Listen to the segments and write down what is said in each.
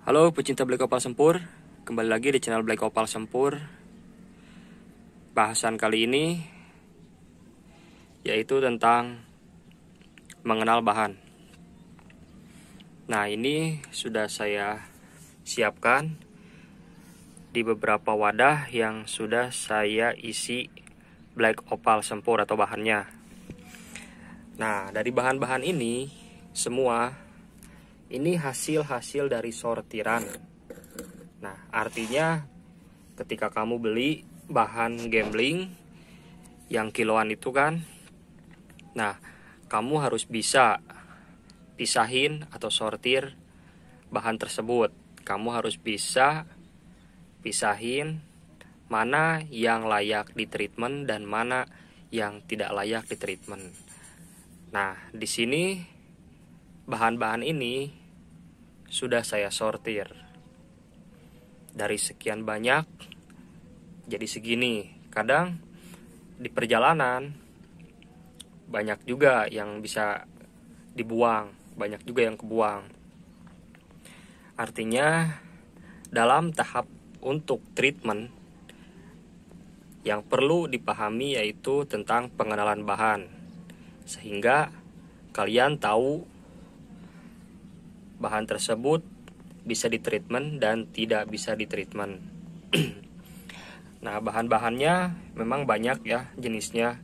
Halo pecinta Black Opal Sempur, kembali lagi di channel Black Opal Sempur. Bahasan kali ini yaitu tentang mengenal bahan. Nah, ini sudah saya siapkan di beberapa wadah yang sudah saya isi Black Opal Sempur atau bahannya. Nah, dari bahan-bahan ini semua ini hasil-hasil dari sortiran. Nah, artinya ketika kamu beli bahan gambling yang kiloan itu kan, nah, kamu harus bisa pisahin atau sortir bahan tersebut. Kamu harus bisa pisahin mana yang layak di treatment dan mana yang tidak layak di treatment. Nah, di sini bahan-bahan ini sudah saya sortir dari sekian banyak jadi segini. Kadang di perjalanan banyak juga yang bisa dibuang, banyak juga yang kebuang. Artinya dalam tahap untuk treatment yang perlu dipahami yaitu tentang pengenalan bahan, sehingga kalian tahu bahan tersebut bisa ditreatment dan tidak bisa ditreatment. Nah, bahan-bahannya memang banyak ya jenisnya.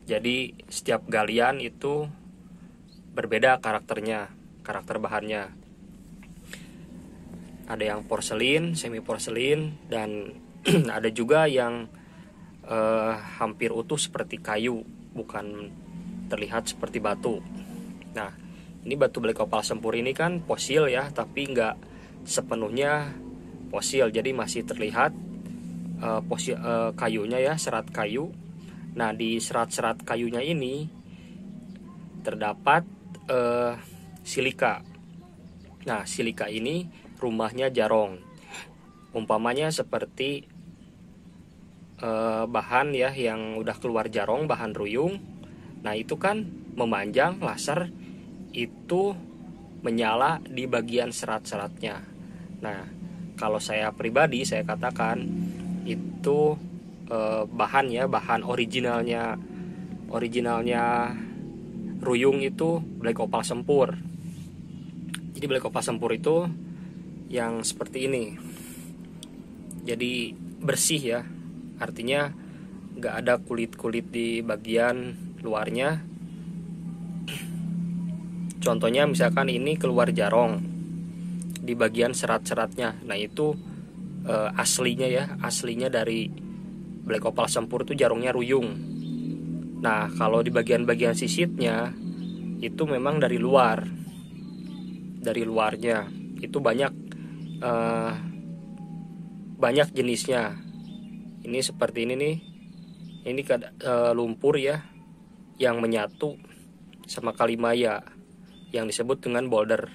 Jadi setiap galian itu berbeda karakternya, karakter bahannya. Ada yang porselin, semi porselin, dan ada juga yang hampir utuh seperti kayu, bukan terlihat seperti batu. Nah, ini batu Black Opal Sempur ini kan fosil ya, tapi nggak sepenuhnya fosil, jadi masih terlihat kayunya ya, serat kayu. Nah, di serat-serat kayunya ini terdapat silika. Nah, silika ini rumahnya jarong. Umpamanya seperti bahan ya yang udah keluar jarong, bahan ruyung. Nah, itu kan memanjang laser itu menyala di bagian serat-seratnya. Nah, kalau saya pribadi saya katakan itu bahan ya, bahan originalnya ruyung itu Black Opal Sempur. Jadi Black Opal Sempur itu yang seperti ini. Jadi bersih ya, artinya nggak ada kulit-kulit di bagian luarnya. Contohnya misalkan ini keluar jarong di bagian serat-seratnya. Nah, itu aslinya ya, aslinya dari Black Opal Sempur itu jarongnya ruyung. Nah, kalau di bagian-bagian sisitnya itu memang dari luar, dari luarnya itu banyak jenisnya. Ini seperti ini nih, ini lumpur ya yang menyatu sama kalimaya yang disebut dengan boulder.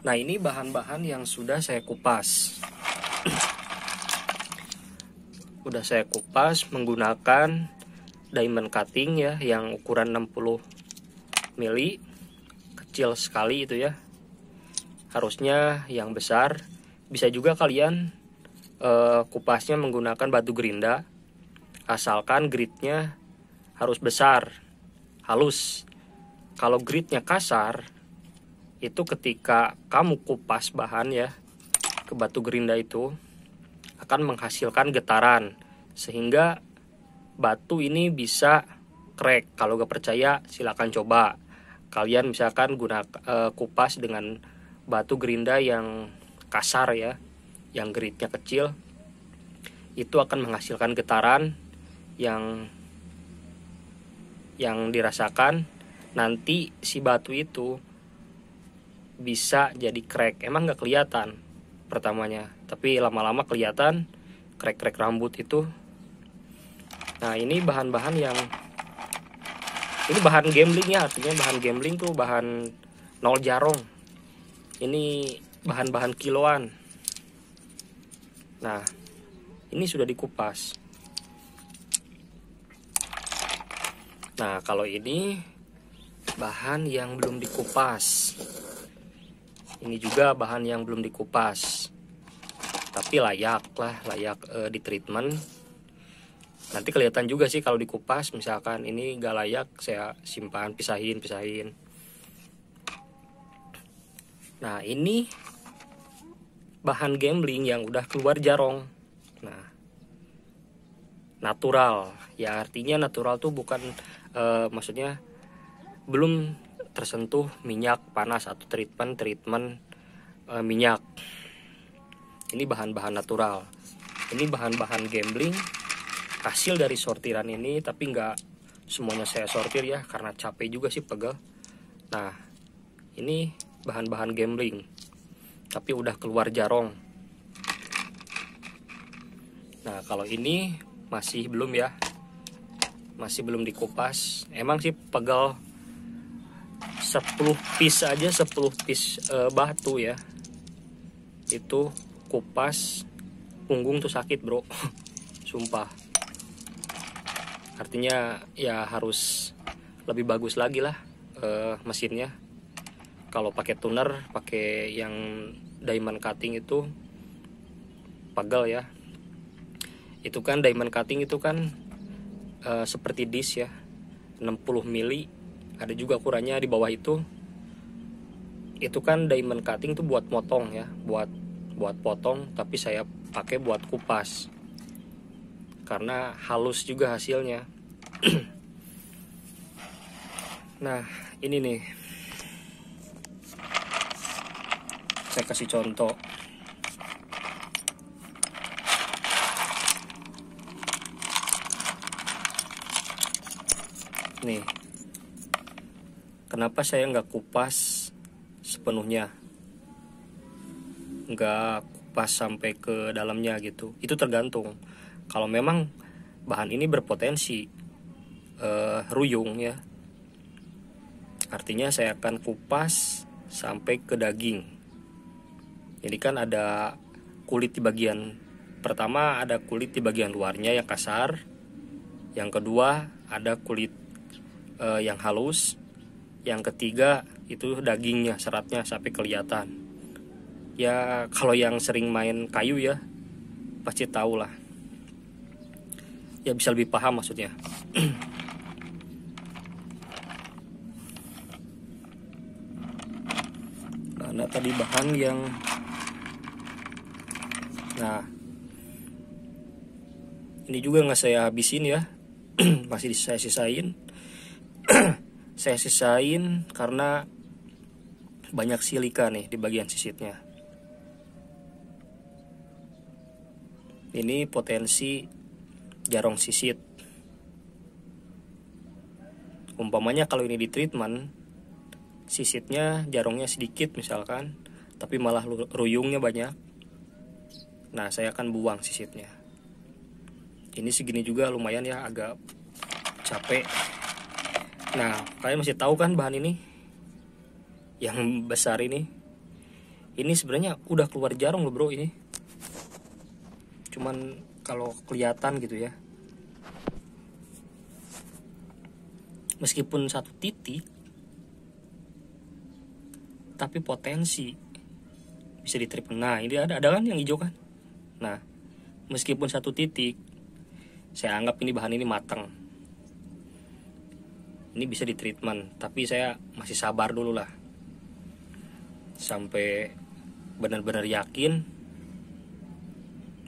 Nah, ini bahan-bahan yang sudah saya kupas. Udah saya kupas menggunakan diamond cutting ya, yang ukuran 60 mili, kecil sekali itu ya. Harusnya yang besar. Bisa juga kalian kupasnya menggunakan batu gerinda, asalkan gritnya harus besar, halus. Kalau gritnya kasar, itu ketika kamu kupas bahan ya ke batu gerinda itu akan menghasilkan getaran, sehingga batu ini bisa crack. Kalau gak percaya silakan coba. Kalian misalkan kupas dengan batu gerinda yang kasar ya, yang gritnya kecil, itu akan menghasilkan getaran yang dirasakan. Nanti si batu itu bisa jadi crack. Emang gak kelihatan pertamanya, tapi lama-lama kelihatan crack-crack rambut itu. Nah, ini bahan-bahan ini bahan gambling ya, artinya bahan gambling tuh bahan 0 jarong. Ini bahan-bahan kiloan. Nah, ini sudah dikupas. Nah, kalau ini bahan yang belum dikupas. Ini juga bahan yang belum dikupas, tapi layak di treatment. Nanti kelihatan juga sih kalau dikupas. Misalkan ini gak layak, saya simpan, pisahin. Nah, ini bahan gambling yang udah keluar jarong. Nah, natural ya, artinya natural tuh bukan maksudnya belum tersentuh minyak panas atau treatment minyak. Ini bahan-bahan natural. Ini bahan-bahan gambling hasil dari sortiran ini, tapi nggak semuanya saya sortir ya, karena capek juga sih, pegel. Nah, ini bahan-bahan gambling tapi udah keluar jarong. Nah, kalau ini masih belum ya, masih belum dikupas. Emang sih pegel 10 piece aja, 10 piece batu ya, itu kupas punggung tuh sakit bro. Sumpah. Artinya ya harus lebih bagus lagi lah mesinnya. Kalau pakai tuner, pakai yang diamond cutting itu pegel ya. Itu kan diamond cutting itu kan seperti disk ya, 60 mili. Ada juga ukurannya di bawah itu. Itu kan diamond cutting tuh buat motong ya, buat potong, tapi saya pakai buat kupas karena halus juga hasilnya. Nah, ini nih, saya kasih contoh. Nih, kenapa saya nggak kupas sepenuhnya, nggak kupas sampai ke dalamnya gitu? Itu tergantung. Kalau memang bahan ini berpotensi ruyung ya, artinya saya akan kupas sampai ke daging. Jadi kan ada kulit di bagian pertama, ada kulit di bagian luarnya yang kasar. Yang kedua ada kulit yang halus. Yang ketiga itu dagingnya, seratnya sampai kelihatan. Ya kalau yang sering main kayu ya pasti tahu lah. Ya bisa lebih paham maksudnya. Nah, tadi bahan yang, nah ini juga nggak saya habisin ya. Masih saya sisain. Saya sisain karena banyak silika nih di bagian sisitnya. Ini potensi jarong sisit. Umpamanya kalau ini di treatment, sisitnya jarongnya sedikit misalkan, tapi malah ruyungnya banyak. Nah, saya akan buang sisitnya. Ini segini juga lumayan ya, agak capek. Nah, kalian masih tahu kan bahan ini? Yang besar ini. Ini sebenarnya udah keluar jarong loh bro ini. Cuman kalau kelihatan gitu ya. Meskipun satu titik, tapi potensi bisa diterima. Nah, ini ada kan yang hijau kan? Nah, meskipun satu titik, saya anggap ini bahan ini matang. Ini bisa ditreatment, tapi saya masih sabar dulu lah sampai benar-benar yakin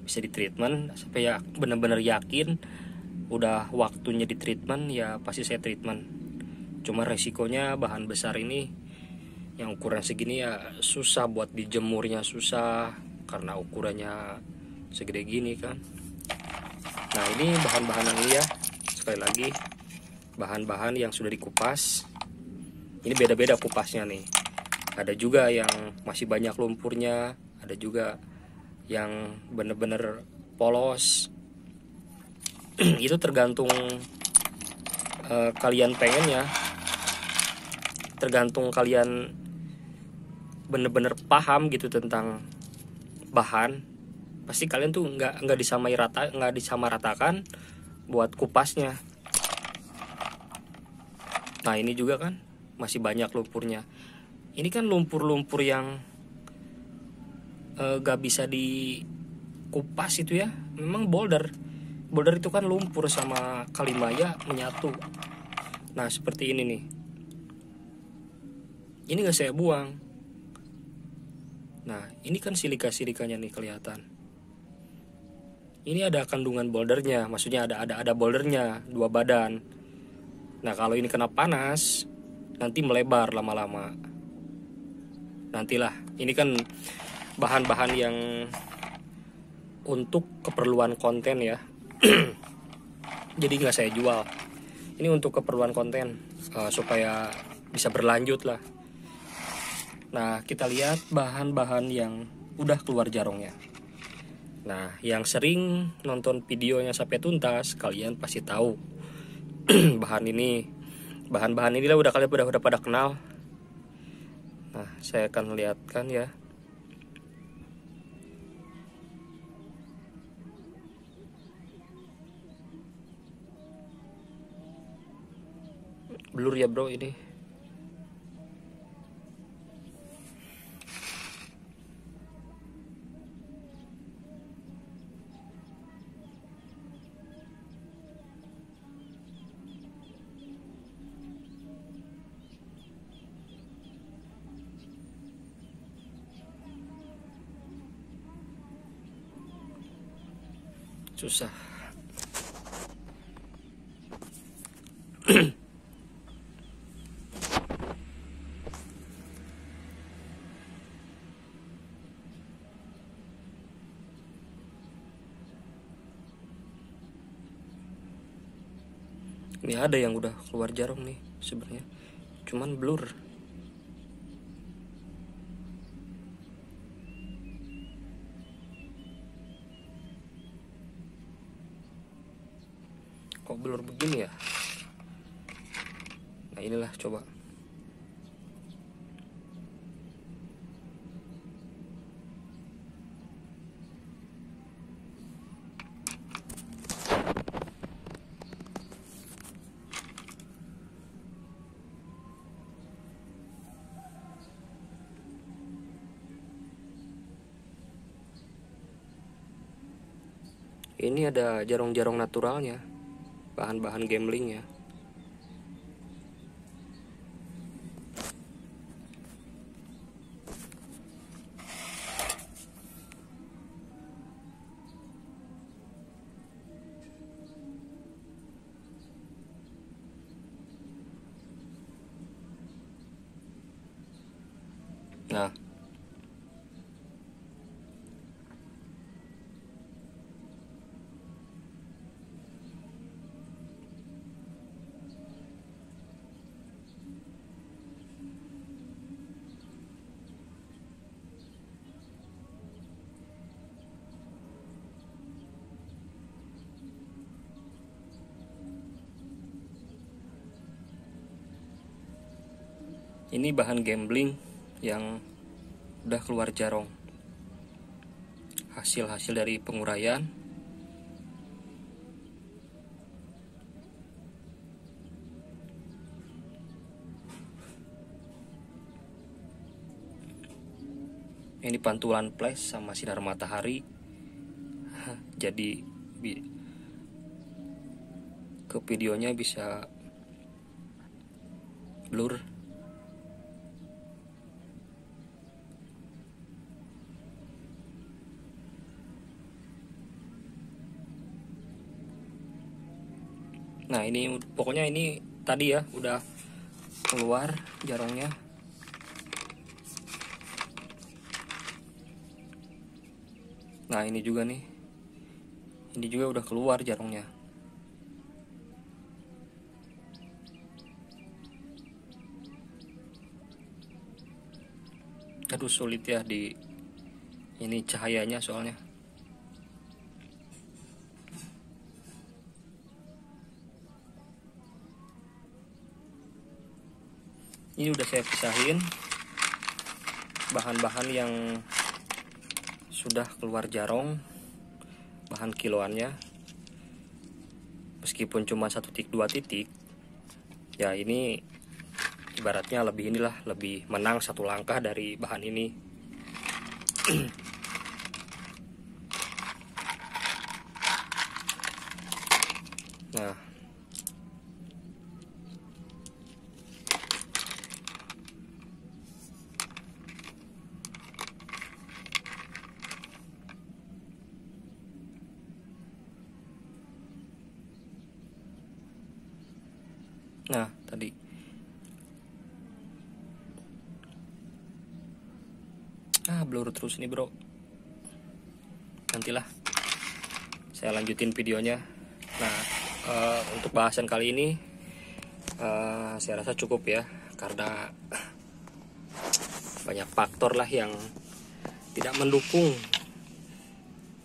bisa ditreatment. Sampai ya benar-benar yakin udah waktunya ditreatment, ya pasti saya treatment. Cuma resikonya bahan besar ini yang ukuran segini ya susah buat dijemurnya, susah karena ukurannya segede gini kan. Nah, ini bahan-bahan ini ya, sekali lagi bahan-bahan yang sudah dikupas. Ini beda-beda kupasnya nih. Ada juga yang masih banyak lumpurnya, ada juga yang bener-bener polos. Itu tergantung kalian pengen ya, tergantung kalian bener-bener paham gitu tentang bahan. Pasti kalian tuh nggak disamaratakan buat kupasnya. Nah, ini juga kan masih banyak lumpurnya. Ini kan lumpur-lumpur yang gak bisa dikupas itu ya. Memang boulder itu kan lumpur sama kalimaya menyatu. Nah seperti ini nih, ini gak saya buang. Nah ini kan silikanya nih kelihatan. Ini ada kandungan bouldernya, maksudnya ada bouldernya 2 badan. Nah kalau ini kena panas nanti melebar lama-lama. Nantilah, ini kan bahan-bahan yang untuk keperluan konten ya. Jadi nggak saya jual. Ini untuk keperluan konten, supaya bisa berlanjut lah. Nah kita lihat bahan-bahan yang udah keluar jarongnya. Nah yang sering nonton videonya sampai tuntas, kalian pasti tahu bahan-bahan inilah kalian udah pada kenal. Nah saya akan lihatkan ya. Blur ya bro ini. Susah. Ini ada yang udah keluar jarum nih sebenarnya, cuman blur. Kok blur begini ya? Nah inilah coba. Ini ada jarong-jarong naturalnya, bahan-bahan gambling ya. Nah ini bahan gambling yang udah keluar jarong, hasil dari penguraian. Ini pantulan flash sama sinar matahari, jadi ke videonya bisa blur. Nah ini pokoknya ini tadi ya udah keluar jarongnya. Nah ini juga nih, ini juga udah keluar jarongnya. Aduh sulit ya di ini cahayanya soalnya. Ini udah saya pisahin bahan-bahan yang sudah keluar jarong, bahan kiloannya. Meskipun cuma 1 titik 2 titik, ya ini ibaratnya lebih lebih menang 1 langkah dari bahan ini. Nah, tadi blur terus nih bro. Nantilah saya lanjutin videonya. Nah, untuk bahasan kali ini saya rasa cukup ya, karena banyak faktor lah yang tidak mendukung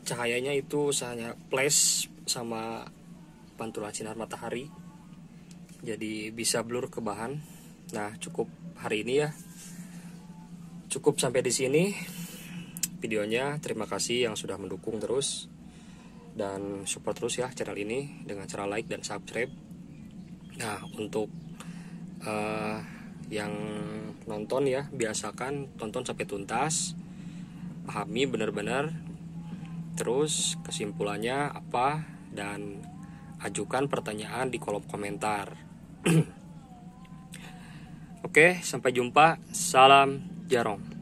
cahayanya itu hanya flash sama pantulan sinar matahari, jadi bisa blur ke bahan. Nah, cukup hari ini ya, cukup sampai di sini videonya. Terima kasih yang sudah mendukung terus dan support terus ya channel ini dengan cara like dan subscribe. Nah, untuk yang nonton ya, biasakan tonton sampai tuntas, pahami benar-benar, terus kesimpulannya apa, dan ajukan pertanyaan di kolom komentar. Oke, sampai jumpa. Salam Jarong.